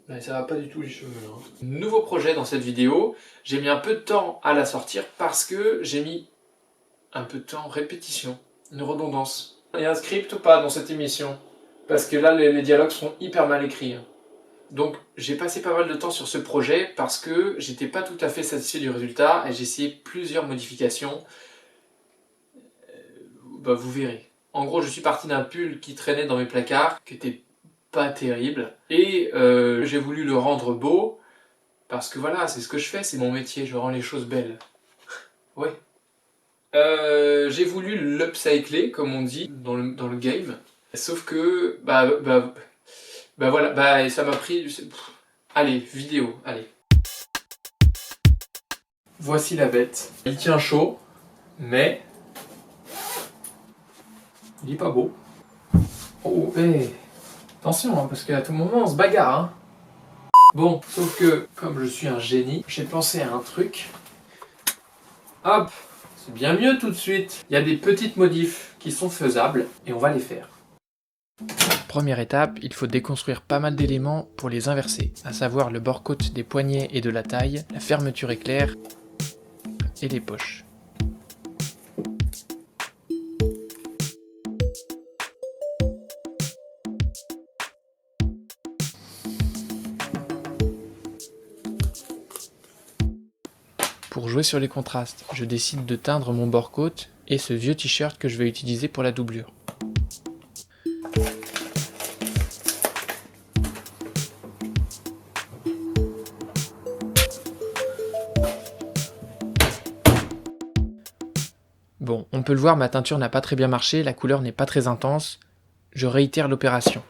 Mais ça va pas du tout les cheveux là. Nouveau projet dans cette vidéo. J'ai mis un peu de temps à la sortir parce que j'ai mis un peu de temps en répétition, une redondance. Il y a un script ou pas dans cette émission? Parce que là les dialogues sont hyper mal écrits. Donc j'ai passé pas mal de temps sur ce projet parce que j'étais pas tout à fait satisfait du résultat et j'ai essayé plusieurs modifications. Bah vous verrez. En gros je suis parti d'un pull qui traînait dans mes placards, qui était pas terrible, et j'ai voulu le rendre beau, parce que voilà, c'est ce que je fais, c'est mon métier, je rends les choses belles. Ouais. J'ai voulu l'upcycler, comme on dit dans le game, sauf que, bah voilà, bah ça m'a pris... Allez, vidéo, allez. Voici la bête. Il tient chaud, mais... il est pas beau. Oh, hé attention, hein, parce qu'à tout moment, on se bagarre, hein. Bon, sauf que, comme je suis un génie, j'ai pensé à un truc. Hop, c'est bien mieux tout de suite. Il y a des petites modifs qui sont faisables, et on va les faire. Première étape, il faut déconstruire pas mal d'éléments pour les inverser, à savoir le bord-côte des poignets et de la taille, la fermeture éclair et les poches. Pour jouer sur les contrastes, je décide de teindre mon bord-côte et ce vieux t-shirt que je vais utiliser pour la doublure. Bon, on peut le voir, ma teinture n'a pas très bien marché, la couleur n'est pas très intense. Je réitère l'opération.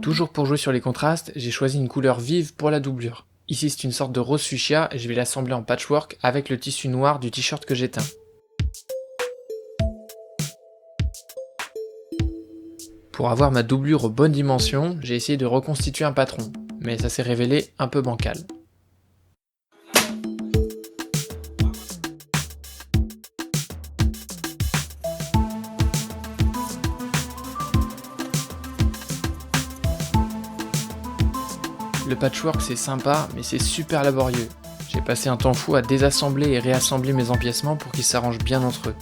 Toujours pour jouer sur les contrastes, j'ai choisi une couleur vive pour la doublure. Ici c'est une sorte de rose fuchsia et je vais l'assembler en patchwork avec le tissu noir du t-shirt que j'ai teint. Pour avoir ma doublure aux bonnes dimensions, j'ai essayé de reconstituer un patron, mais ça s'est révélé un peu bancal. Le patchwork c'est sympa, mais c'est super laborieux. J'ai passé un temps fou à désassembler et réassembler mes empiècements pour qu'ils s'arrangent bien entre eux.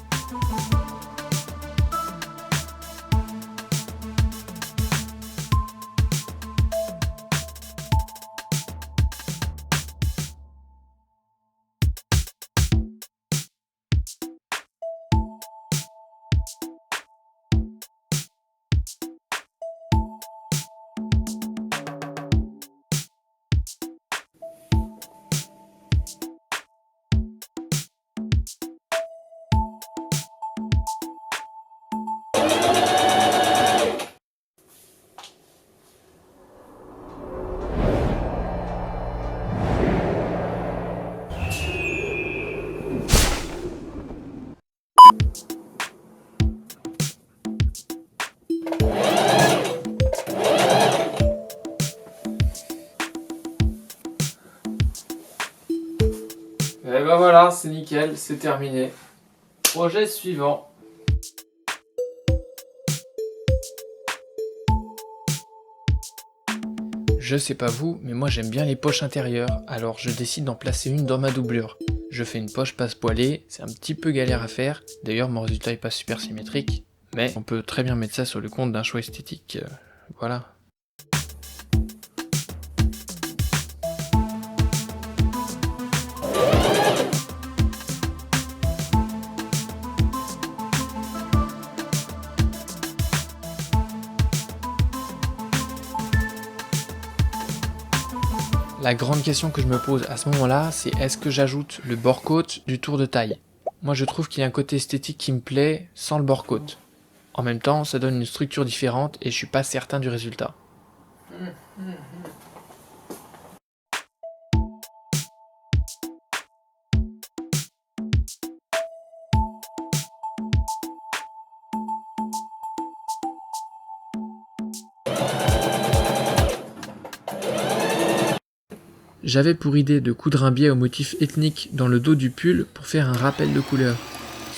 Et ben voilà, c'est nickel, c'est terminé. Projet suivant. Je sais pas vous, mais moi j'aime bien les poches intérieures, alors je décide d'en placer une dans ma doublure. Je fais une poche passe-poilée, c'est un petit peu galère à faire, d'ailleurs mon résultat est pas super symétrique, mais on peut très bien mettre ça sur le compte d'un choix esthétique, voilà. La grande question que je me pose à ce moment-là, c'est est-ce que j'ajoute le bord-côte du tour de taille? Moi je trouve qu'il y a un côté esthétique qui me plaît sans le bord-côte. En même temps, ça donne une structure différente et je suis pas certain du résultat. J'avais pour idée de coudre un biais au motif ethnique dans le dos du pull pour faire un rappel de couleur.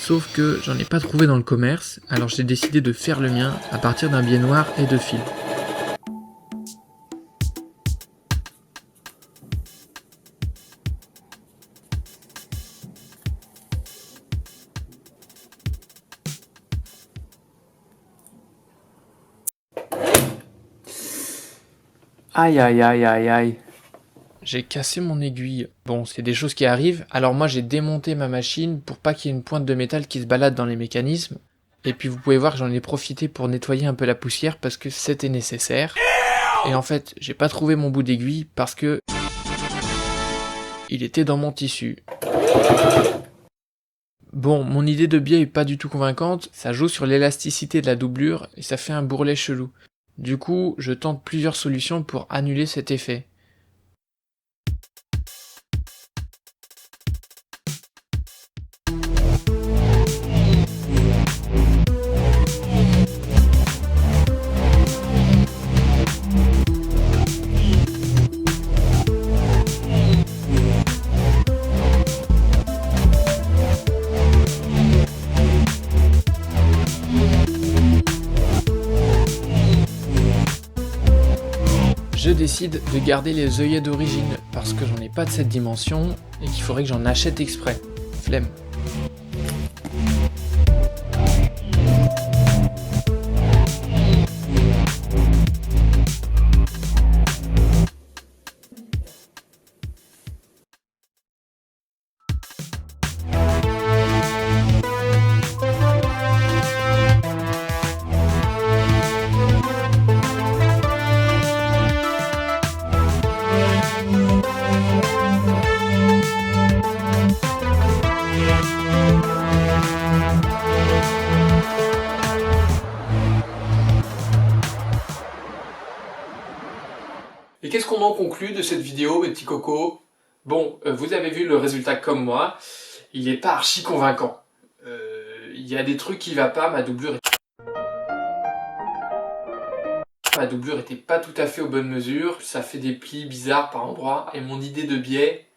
Sauf que j'en ai pas trouvé dans le commerce, alors j'ai décidé de faire le mien à partir d'un biais noir et de fil. Aïe aïe aïe aïe aïe. J'ai cassé mon aiguille. Bon, c'est des choses qui arrivent, alors moi j'ai démonté ma machine pour pas qu'il y ait une pointe de métal qui se balade dans les mécanismes. Et puis vous pouvez voir que j'en ai profité pour nettoyer un peu la poussière parce que c'était nécessaire. Et en fait, j'ai pas trouvé mon bout d'aiguille parce que il était dans mon tissu. Bon, mon idée de biais est pas du tout convaincante, ça joue sur l'élasticité de la doublure et ça fait un bourrelet chelou. Du coup, je tente plusieurs solutions pour annuler cet effet. Je décide de garder les œillets d'origine parce que j'en ai pas de cette dimension et qu'il faudrait que j'en achète exprès. Flemme. Et qu'est-ce qu'on en conclut de cette vidéo, mes petits cocos? Bon, vous avez vu le résultat comme moi, il n'est pas archi convaincant. Il y a des trucs qui ne vont pas, ma doublure était pas tout à fait aux bonnes mesures, ça fait des plis bizarres par endroits, et mon idée de biais,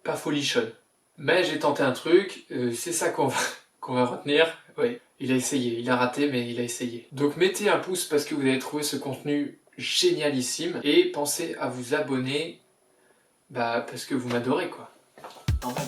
pas folichonne. Mais j'ai tenté un truc, c'est ça qu'on va retenir. Oui, il a essayé, il a raté, mais il a essayé. Donc mettez un pouce parce que vous avez trouvé ce contenu génialissime, et pensez à vous abonner, parce que vous m'adorez quoi. Normal.